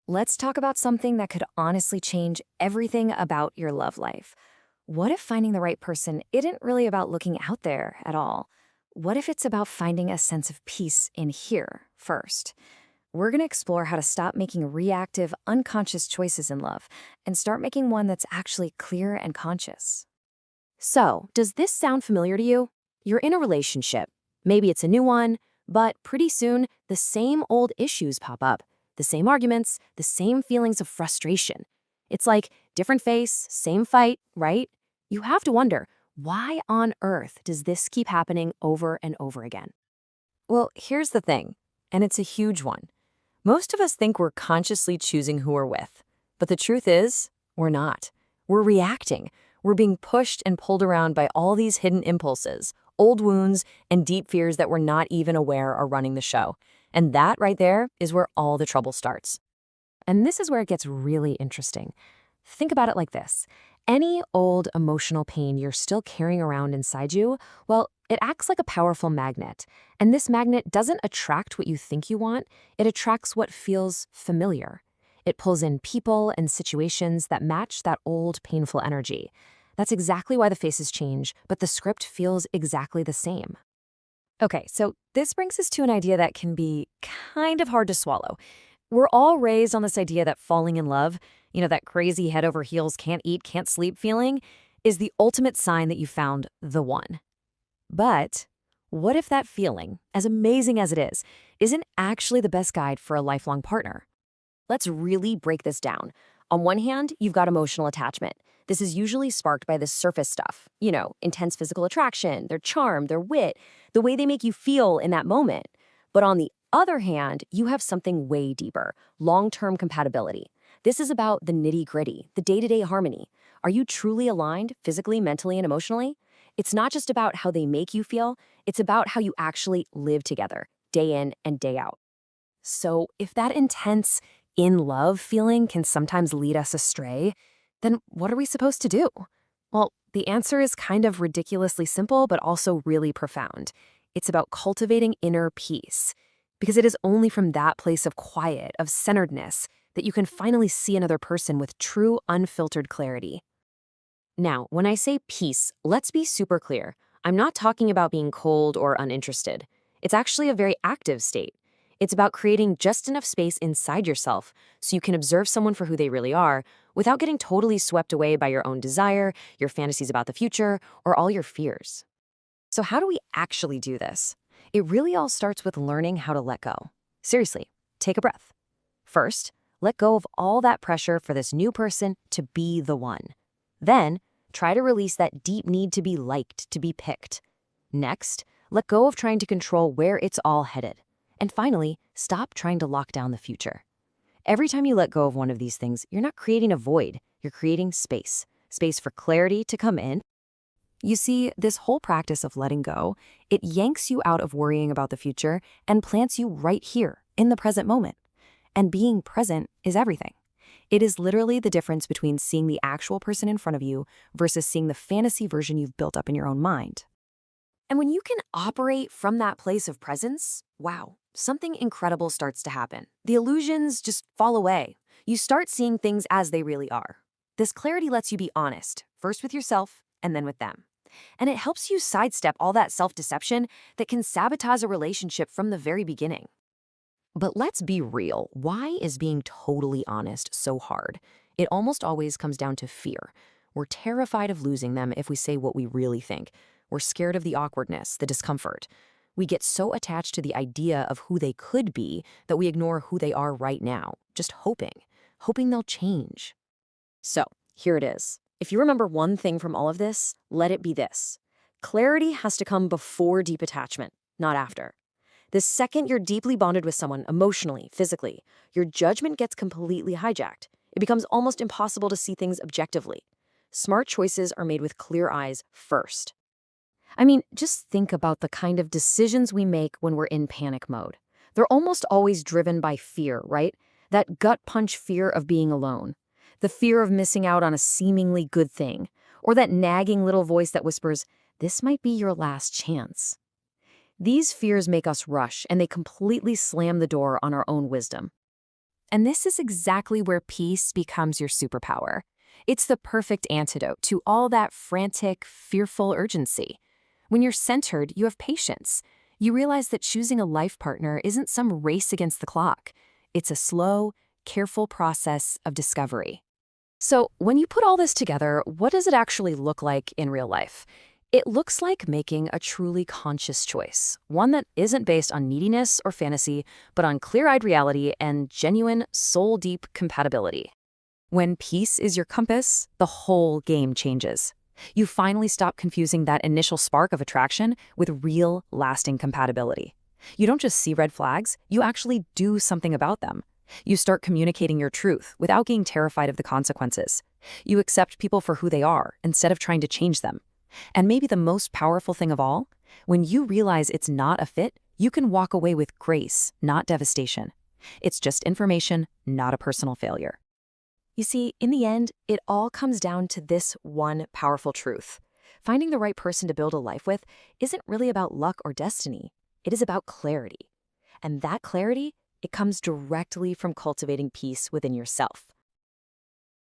Let's talk about something that could honestly change everything about your love life. What if finding the right person isn't really about looking out there at all? What if it's about finding a sense of peace in here first? We're going to explore how to stop making reactive, unconscious choices in love and start making one that's actually clear and conscious. So, does this sound familiar to you? You're in a relationship. Maybe it's a new one, but pretty soon the same old issues pop up. The same arguments, the same feelings of frustration. It's like different face, same fight, right? You have to wonder, why on earth does this keep happening over and over again? Well, here's the thing, and it's a huge one. Most of us think we're consciously choosing who we're with, but the truth is, we're not. We're reacting. We're being pushed and pulled around by all these hidden impulses, old wounds, and deep fears that we're not even aware are running the show. And that right there is where all the trouble starts. And this is where it gets really interesting. Think about it like this. Any old emotional pain you're still carrying around inside you, well, it acts like a powerful magnet. And this magnet doesn't attract what you think you want, it attracts what feels familiar. It pulls in people and situations that match that old painful energy. That's exactly why the faces change, but the script feels exactly the same. Okay, so this brings us to an idea that can be kind of hard to swallow. We're all raised on this idea that falling in love, that crazy head over heels, can't eat, can't sleep feeling, is the ultimate sign that you found the one. But what if that feeling, as amazing as it is, isn't actually the best guide for a lifelong partner? Let's really break this down. On one hand, you've got emotional attachment. This is usually sparked by the surface stuff, intense physical attraction, their charm, their wit, the way they make you feel in that moment. But on the other hand, you have something way deeper, long-term compatibility. This is about the nitty-gritty, the day-to-day harmony. Are you truly aligned physically, mentally, and emotionally? It's not just about how they make you feel, it's about how you actually live together, day in and day out. So if that intense, in love feeling can sometimes lead us astray, then what are we supposed to do? Well, the answer is kind of ridiculously simple, but also really profound. It's about cultivating inner peace, because it is only from that place of quiet, of centeredness, that you can finally see another person with true, unfiltered clarity. Now, when I say peace, let's be super clear. I'm not talking about being cold or uninterested. It's actually a very active state. It's about creating just enough space inside yourself so you can observe someone for who they really are without getting totally swept away by your own desire, your fantasies about the future, or all your fears. So how do we actually do this? It really all starts with learning how to let go. Seriously, take a breath. First, let go of all that pressure for this new person to be the one. Then, try to release that deep need to be liked, to be picked. Next, let go of trying to control where it's all headed. And finally, stop trying to lock down the future. Every time you let go of one of these things, you're not creating a void, you're creating space. Space for clarity to come in. You see, this whole practice of letting go, it yanks you out of worrying about the future and plants you right here, in the present moment. And being present is everything. It is literally the difference between seeing the actual person in front of you versus seeing the fantasy version you've built up in your own mind. And when you can operate from that place of presence, wow, something incredible starts to happen. The illusions just fall away. You start seeing things as they really are. This clarity lets you be honest, first with yourself and then with them. And it helps you sidestep all that self-deception that can sabotage a relationship from the very beginning. But let's be real. Why is being totally honest so hard? It almost always comes down to fear. We're terrified of losing them if we say what we really think. We're scared of the awkwardness, the discomfort. We get so attached to the idea of who they could be that we ignore who they are right now, just hoping they'll change. So, here it is. If you remember one thing from all of this, let it be this. Clarity has to come before deep attachment, not after. The second you're deeply bonded with someone emotionally, physically, your judgment gets completely hijacked. It becomes almost impossible to see things objectively. Smart choices are made with clear eyes first. I mean, just think about the kind of decisions we make when we're in panic mode. They're almost always driven by fear, right? That gut punch fear of being alone. The fear of missing out on a seemingly good thing. Or that nagging little voice that whispers, "This might be your last chance." These fears make us rush, and they completely slam the door on our own wisdom. And this is exactly where peace becomes your superpower. It's the perfect antidote to all that frantic, fearful urgency. When you're centered, you have patience. You realize that choosing a life partner isn't some race against the clock. It's a slow, careful process of discovery. So, when you put all this together, what does it actually look like in real life? It looks like making a truly conscious choice, one that isn't based on neediness or fantasy, but on clear-eyed reality and genuine, soul-deep compatibility. When peace is your compass, the whole game changes. You finally stop confusing that initial spark of attraction with real, lasting compatibility. You don't just see red flags, you actually do something about them. You start communicating your truth without being terrified of the consequences. You accept people for who they are instead of trying to change them. And maybe the most powerful thing of all, when you realize it's not a fit, you can walk away with grace, not devastation. It's just information, not a personal failure. You see, in the end, it all comes down to this one powerful truth. Finding the right person to build a life with isn't really about luck or destiny. It is about clarity. And that clarity, it comes directly from cultivating peace within yourself.